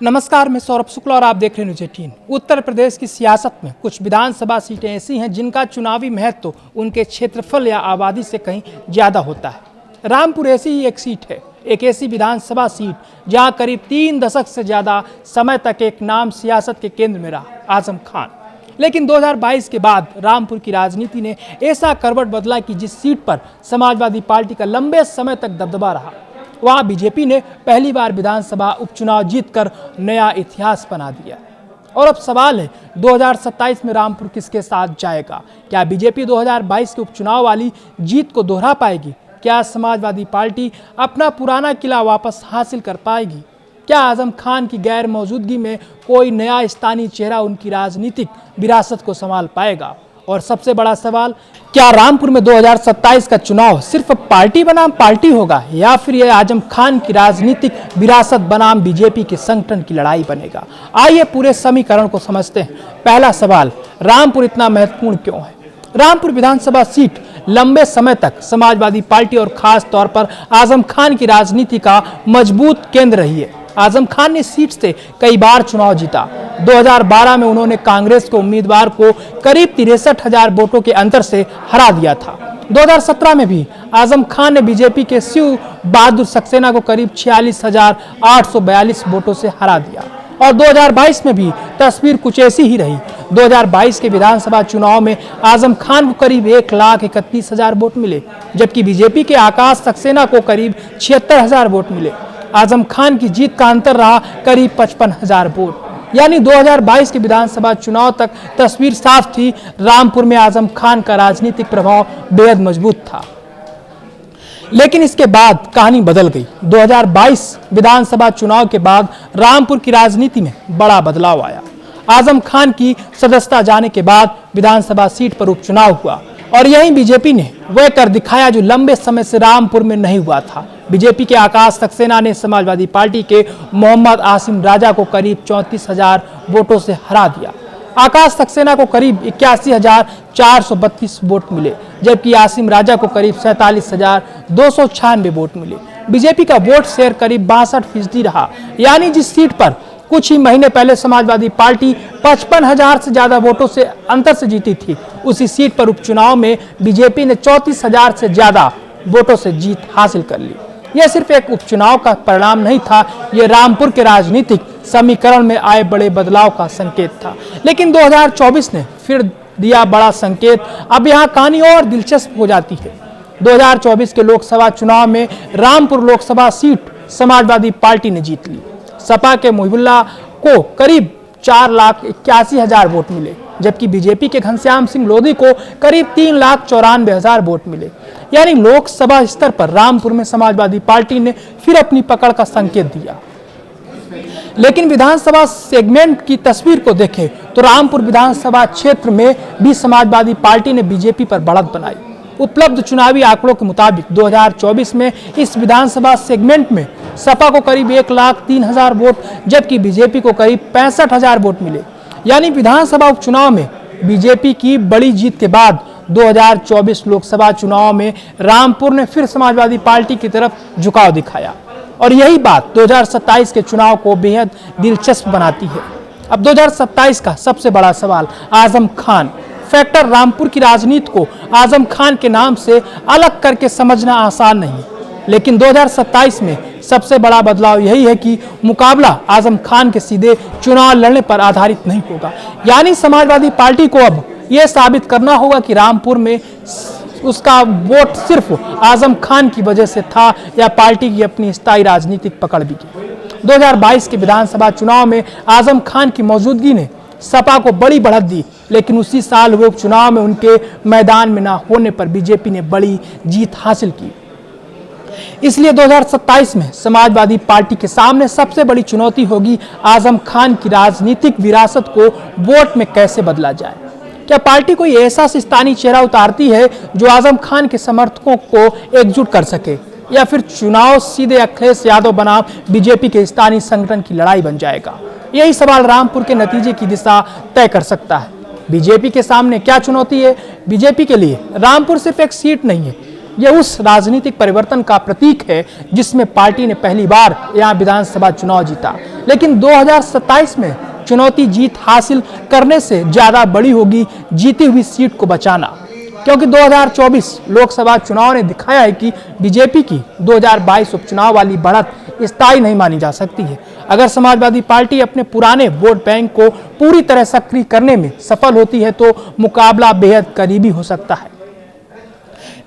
नमस्कार, मैं सौरभ शुक्ला और आप देख रहे हैं न्यूज़ 18। उत्तर प्रदेश की सियासत में कुछ विधानसभा सीटें ऐसी हैं जिनका चुनावी महत्व तो उनके क्षेत्रफल या आबादी से कहीं ज़्यादा होता है। रामपुर ऐसी ही एक सीट है, एक ऐसी विधानसभा सीट जहां करीब 3 दशक से ज़्यादा समय तक एक नाम सियासत के केंद्र में रहा, आजम खान। लेकिन 2022 के बाद रामपुर की राजनीति ने ऐसा करवट बदला कि जिस सीट पर समाजवादी पार्टी का लंबे समय तक दबदबा रहा, वहां बीजेपी ने पहली बार विधानसभा उपचुनाव जीतकर नया इतिहास बना दिया। और अब सवाल है, 2027 में रामपुर किसके साथ जाएगा? क्या बीजेपी 2022 के उपचुनाव वाली जीत को दोहरा पाएगी? क्या समाजवादी पार्टी अपना पुराना किला वापस हासिल कर पाएगी? क्या आजम खान की गैर मौजूदगी में कोई नया स्थानीय चेहरा उनकी राजनीतिक विरासत को संभाल पाएगा? और सबसे बड़ा सवाल, क्या रामपुर में 2027 का चुनाव सिर्फ पार्टी बनाम पार्टी होगा या फिर यह आजम खान की राजनीतिक विरासत बनाम बीजेपी के संगठन की लड़ाई बनेगा? आइए पूरे समीकरण को समझते हैं। पहला सवाल, रामपुर इतना महत्वपूर्ण क्यों है? रामपुर विधानसभा सीट लंबे समय तक समाजवादी पार्टी और खास तौर पर आजम खान की राजनीति का मजबूत केंद्र रही है। आजम खान ने सीट से कई बार चुनाव जीता। 2012 में उन्होंने कांग्रेस के उम्मीदवार को करीब 63,000 वोटों के अंतर से हरा दिया था। 2017 में भी आजम खान ने बीजेपी के शिव बहादुर सक्सेना को करीब 46,842 वोटों से हरा दिया। और 2022 में भी तस्वीर कुछ ऐसी ही रही। 2022 के विधानसभा चुनाव में आजम खान को करीब 1,31,000 वोट मिले, जबकि बीजेपी के आकाश सक्सेना को करीब 76,000 वोट मिले। आजम खान की जीत का अंतर रहा करीब 55,000 वोट। यानी 2022 के विधानसभा चुनाव तक तस्वीर साफ थी, रामपुर में आजम खान का राजनीतिक प्रभाव बेहद मजबूत था। लेकिन इसके बाद कहानी बदल गई। 2022 विधानसभा चुनाव के बाद रामपुर की राजनीति में बड़ा बदलाव आया। आजम खान की सदस्यता जाने के बाद विधानसभा सीट पर उपचुनाव हुआ और यहीं बीजेपी ने वह कर दिखाया जो लंबे समय से रामपुर में नहीं हुआ था। बीजेपी के आकाश सक्सेना ने समाजवादी पार्टी के मोहम्मद आसिम राजा को करीब 34,000 वोटों से हरा दिया। आकाश सक्सेना को करीब 81,432 वोट मिले, जबकि आसिम राजा को करीब 47,296 वोट मिले। बीजेपी का वोट शेयर करीब 62% रहा। यानी जिस सीट पर कुछ ही महीने पहले समाजवादी पार्टी 55,000 से ज्यादा वोटों से अंतर से जीती थी, उसी सीट पर उपचुनाव में बीजेपी ने 34,000 से ज्यादा वोटों से जीत हासिल कर ली। यह सिर्फ एक उपचुनाव का परिणाम नहीं था, यह रामपुर के राजनीतिक समीकरण में आए बड़े बदलाव का संकेत था। लेकिन 2024 ने फिर दिया बड़ा संकेत। अब यहाँ कहानी और दिलचस्प हो जाती है। 2024 के लोकसभा चुनाव में रामपुर लोकसभा सीट समाजवादी पार्टी ने जीत ली। सपा के मुहिबुल्लाह को करीब 4,81,000 वोट मिले, जबकि बीजेपी के घनश्याम सिंह लोधी को करीब 3,94,000 वोट मिले। यानी लोकसभा स्तर पर रामपुर में समाजवादी पार्टी ने फिर अपनी पकड़ का संकेत दिया। लेकिन विधानसभा सेगमेंट की तस्वीर को देखें तो रामपुर विधानसभा क्षेत्र में भी समाजवादी पार्टी ने बीजेपी पर बढ़त बनाई। उपलब्ध चुनावी आंकड़ों के मुताबिक 2024 में इस विधानसभा सेगमेंट में सपा को करीब 1,03,000 वोट, जबकि बीजेपी को करीब 65,000 वोट मिले। यानी विधानसभा उपचुनाव में बीजेपी की बड़ी जीत के बाद 2024 लोकसभा चुनाव में रामपुर ने फिर समाजवादी पार्टी की तरफ झुकाव दिखाया। और यही बात 2027 के चुनाव को बेहद दिलचस्प बनाती है। अब 2027 का सबसे बड़ा सवाल, आजम खान फैक्टर। रामपुर की राजनीति को आजम खान के नाम से अलग करके समझना आसान नहीं, लेकिन 2027 में सबसे बड़ा बदलाव यही है कि मुकाबला आजम खान के सीधे चुनाव लड़ने पर आधारित नहीं होगा। यानी समाजवादी पार्टी को अब यह साबित करना होगा कि रामपुर में उसका वोट सिर्फ आजम खान की वजह से था या पार्टी की अपनी स्थायी राजनीतिक पकड़ भी की। 2022 के विधानसभा चुनाव में आजम खान की मौजूदगी ने सपा को बड़ी बढ़त दी, लेकिन उसी साल हुए उपचुनाव में उनके मैदान में न होने पर बीजेपी ने बड़ी जीत हासिल की। इसलिए 2027 में समाजवादी पार्टी के सामने सबसे बड़ी चुनौती होगी आजम खान की राजनीतिक विरासत को वोट में कैसे बदला जाए। क्या पार्टी कोई ऐसा स्थानीय चेहरा उतारती है जो आजम खान के समर्थकों को एकजुट कर सके, या फिर चुनाव सीधे अखिलेश यादव बनाम बीजेपी के स्थानीय संगठन की लड़ाई बन जाएगा? यही सवाल रामपुर के नतीजे की दिशा तय कर सकता है। बीजेपी के सामने क्या चुनौती है? बीजेपी के लिए रामपुर सिर्फ एक सीट नहीं है, यह उस राजनीतिक परिवर्तन का प्रतीक है जिसमें पार्टी ने पहली बार यहां विधानसभा चुनाव जीता। लेकिन 2027 में चुनौती जीत हासिल करने से ज्यादा बड़ी होगी जीती हुई सीट को बचाना, क्योंकि 2024 लोकसभा चुनाव ने दिखाया है कि बीजेपी की 2022 उपचुनाव वाली बढ़त स्थायी नहीं मानी जा सकती है। अगर समाजवादी पार्टी अपने पुराने वोट बैंक को पूरी तरह सक्रिय करने में सफल होती है तो मुकाबला बेहद करीबी हो सकता है।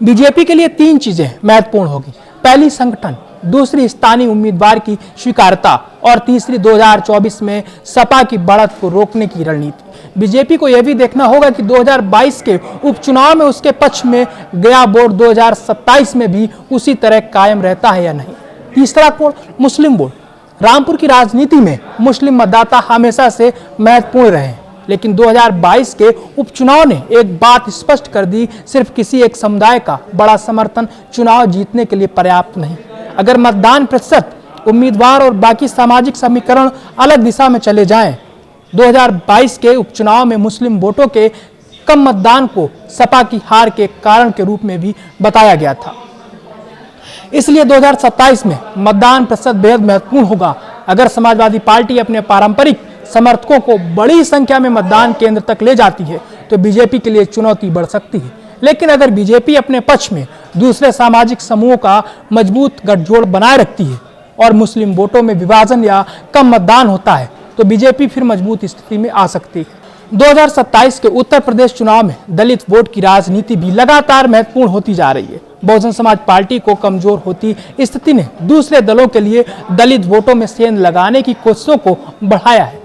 बीजेपी के लिए 3 चीजें महत्वपूर्ण होगी। पहली, संगठन, दूसरी, स्थानीय उम्मीदवार की स्वीकार्यता और तीसरी, 2024 में सपा की बढ़त को रोकने की रणनीति। बीजेपी को यह भी देखना होगा कि 2022 के उपचुनाव में उसके पक्ष में गया वोट 2027 में भी उसी तरह कायम रहता है या नहीं। तीसरा कोण, मुस्लिम वोट। रामपुर की राजनीति में मुस्लिम मतदाता हमेशा से महत्वपूर्ण रहे हैं, लेकिन 2022 के उपचुनाव ने एक बात स्पष्ट कर दी, सिर्फ किसी एक समुदाय का बड़ा समर्थन चुनाव जीतने के लिए पर्याप्त नहीं। अगर मतदान प्रतिशत, उम्मीदवार और बाकी सामाजिक समीकरण अलग दिशा में चले जाएं, 2022 के उपचुनाव में मुस्लिम वोटों के कम मतदान को सपा की हार के कारण के रूप में भी बताया गया था। इसलिए 2027 में मतदान प्रतिशत बेहद महत्वपूर्ण होगा। अगर समाजवादी पार्टी अपने पारंपरिक समर्थकों को बड़ी संख्या में मतदान केंद्र तक ले जाती है तो बीजेपी के लिए चुनौती बढ़ सकती है। लेकिन अगर बीजेपी अपने पक्ष में दूसरे सामाजिक समूहों का मजबूत गठजोड़ बनाए रखती है और मुस्लिम वोटों में विभाजन या कम मतदान होता है तो बीजेपी फिर मजबूत स्थिति में आ सकती है। 2027 के उत्तर प्रदेश चुनाव में दलित वोट की राजनीति भी लगातार महत्वपूर्ण होती जा रही है। बहुजन समाज पार्टी को कमजोर होती स्थिति ने दूसरे दलों के लिए दलित वोटों में सेंध लगाने की कोशिशों को बढ़ाया है।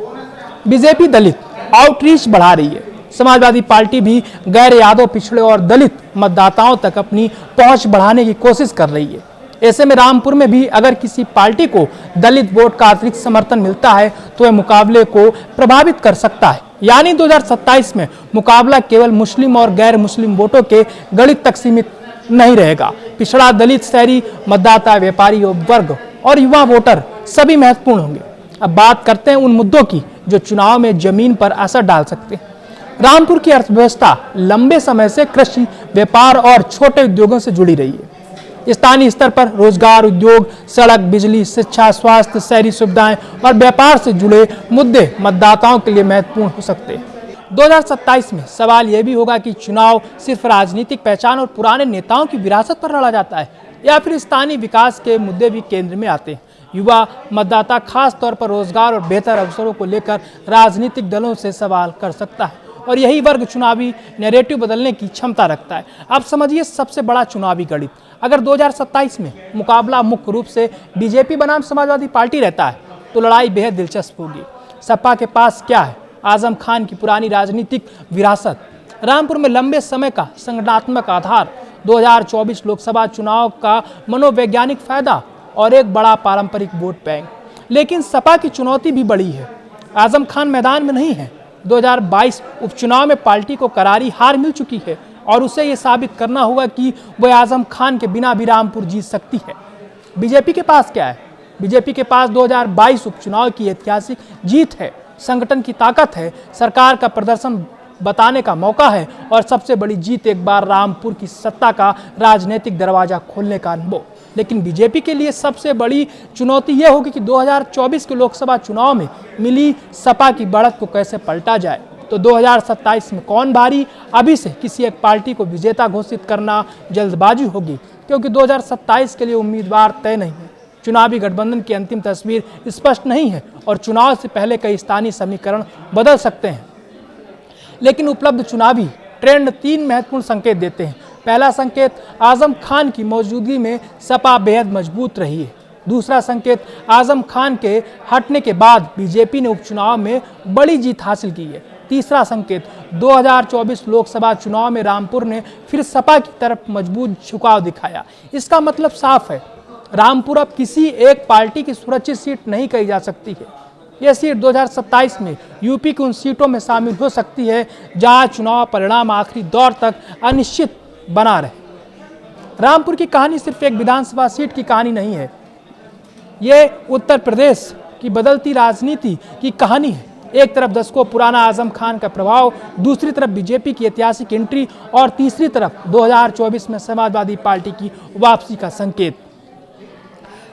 बीजेपी दलित आउटरीच बढ़ा रही है। समाजवादी पार्टी भी गैर यादव, पिछड़े और दलित मतदाताओं तक अपनी पहुंच बढ़ाने की कोशिश कर रही है। ऐसे में रामपुर में भी अगर किसी पार्टी को दलित वोट का अतिरिक्त समर्थन मिलता है तो वह मुकाबले को प्रभावित कर सकता है। यानी 2027 में मुकाबला केवल मुस्लिम और गैर मुस्लिम वोटों के गणित तक सीमित नहीं रहेगा। पिछड़ा, दलित, शहरी मतदाता, व्यापारी वर्ग और युवा वोटर सभी महत्वपूर्ण होंगे। अब बात करते हैं उन मुद्दों की जो चुनाव में जमीन पर असर डाल सकते हैं। रामपुर की अर्थव्यवस्था लंबे समय से कृषि, व्यापार और छोटे उद्योगों से जुड़ी रही है। स्थानीय स्तर पर रोजगार, उद्योग, सड़क, बिजली, शिक्षा, स्वास्थ्य, शहरी सुविधाएं और व्यापार से जुड़े मुद्दे मतदाताओं के लिए महत्वपूर्ण हो सकते हैं। 2027 में सवाल यह भी होगा कि चुनाव सिर्फ राजनीतिक पहचान और पुराने नेताओं की विरासत पर लड़ा जाता है या फिर स्थानीय विकास के मुद्दे भी केंद्र में आते हैं। युवा मतदाता खास तौर पर रोजगार और बेहतर अवसरों को लेकर राजनीतिक दलों से सवाल कर सकता है और यही वर्ग चुनावी नैरेटिव बदलने की क्षमता रखता है। अब समझिए सबसे बड़ा चुनावी गणित। अगर 2027 में मुकाबला मुख्य रूप से बीजेपी बनाम समाजवादी पार्टी रहता है तो लड़ाई बेहद दिलचस्प होगी। सपा के पास क्या है? आजम खान की पुरानी राजनीतिक विरासत, रामपुर में लंबे समय का संगठनात्मक आधार, 2024 लोकसभा चुनाव का मनोवैज्ञानिक फायदा और एक बड़ा पारंपरिक वोट बैंक। लेकिन सपा की चुनौती भी बड़ी है। आजम खान मैदान में नहीं है। 2022 उपचुनाव में पार्टी को करारी हार मिल चुकी है और उसे ये साबित करना होगा कि वह आजम खान के बिना भी रामपुर जीत सकती है। बीजेपी के पास क्या है? बीजेपी के पास 2022 उपचुनाव की ऐतिहासिक जीत है, संगठन की ताकत है, सरकार का प्रदर्शन बताने का मौका है और सबसे बड़ी जीत एक बार रामपुर की सत्ता का राजनीतिक दरवाजा खोलने का अनुभव। लेकिन बीजेपी के लिए सबसे बड़ी चुनौती यह होगी कि 2024 के लोकसभा चुनाव में मिली सपा की बढ़त को कैसे पलटा जाए। तो 2027 में कौन भारी? अभी से किसी एक पार्टी को विजेता घोषित करना जल्दबाजी होगी, क्योंकि 2027 के लिए उम्मीदवार तय नहीं है। चुनावी गठबंधन की अंतिम तस्वीर स्पष्ट नहीं है और चुनाव से पहले कई स्थानीय समीकरण बदल सकते हैं। लेकिन उपलब्ध चुनावी ट्रेंड 3 महत्वपूर्ण संकेत देते हैं। पहला संकेत, आजम खान की मौजूदगी में सपा बेहद मजबूत रही है। दूसरा संकेत, आजम खान के हटने के बाद बीजेपी ने उपचुनाव में बड़ी जीत हासिल की है। तीसरा संकेत, 2024 लोकसभा चुनाव में रामपुर ने फिर सपा की तरफ मजबूत झुकाव दिखाया। इसका मतलब साफ है, रामपुर अब किसी एक पार्टी की सुरक्षित सीट नहीं कही जा सकती है। यह सीट 2027 में यूपी की उन सीटों में शामिल हो सकती है जहां चुनाव परिणाम आखिरी दौर तक अनिश्चित बना रहे। रामपुर की कहानी सिर्फ एक विधानसभा सीट की कहानी नहीं है, ये उत्तर प्रदेश की बदलती राजनीति की कहानी है। एक तरफ दशकों पुराना आजम खान का प्रभाव, दूसरी तरफ बीजेपी की ऐतिहासिक एंट्री और तीसरी तरफ 2024 में समाजवादी पार्टी की वापसी का संकेत।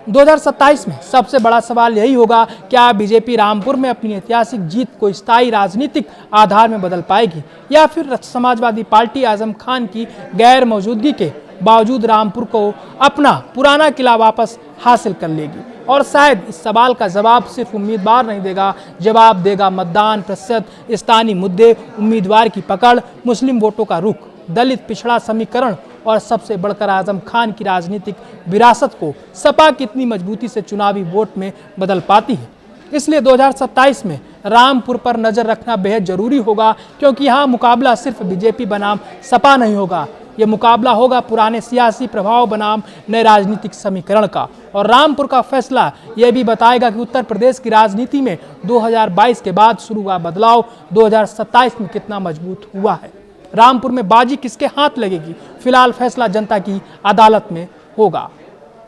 2027 में सबसे बड़ा सवाल यही होगा, क्या बीजेपी रामपुर में अपनी ऐतिहासिक जीत को स्थायी राजनीतिक आधार में बदल पाएगी या फिर समाजवादी पार्टी आजम खान की गैर मौजूदगी के बावजूद रामपुर को अपना पुराना किला वापस हासिल कर लेगी। और शायद इस सवाल का जवाब सिर्फ उम्मीदवार नहीं देगा, जवाब देगा मतदान प्रतिशत, स्थानीय मुद्दे, उम्मीदवार की पकड़, मुस्लिम वोटों का रुख, दलित पिछड़ा समीकरण और सबसे बढ़कर आजम खान की राजनीतिक विरासत को सपा कितनी मजबूती से चुनावी वोट में बदल पाती है। इसलिए 2027 में रामपुर पर नजर रखना बेहद जरूरी होगा, क्योंकि यहाँ मुकाबला सिर्फ बीजेपी बनाम सपा नहीं होगा, ये मुकाबला होगा पुराने सियासी प्रभाव बनाम नए राजनीतिक समीकरण का। और रामपुर का फैसला यह भी बताएगा कि उत्तर प्रदेश की राजनीति में 2022 के बाद शुरू हुआ बदलाव 2027 में कितना मजबूत हुआ है। रामपुर में बाजी किसके हाथ लगेगी, फिलहाल फैसला जनता की अदालत में होगा।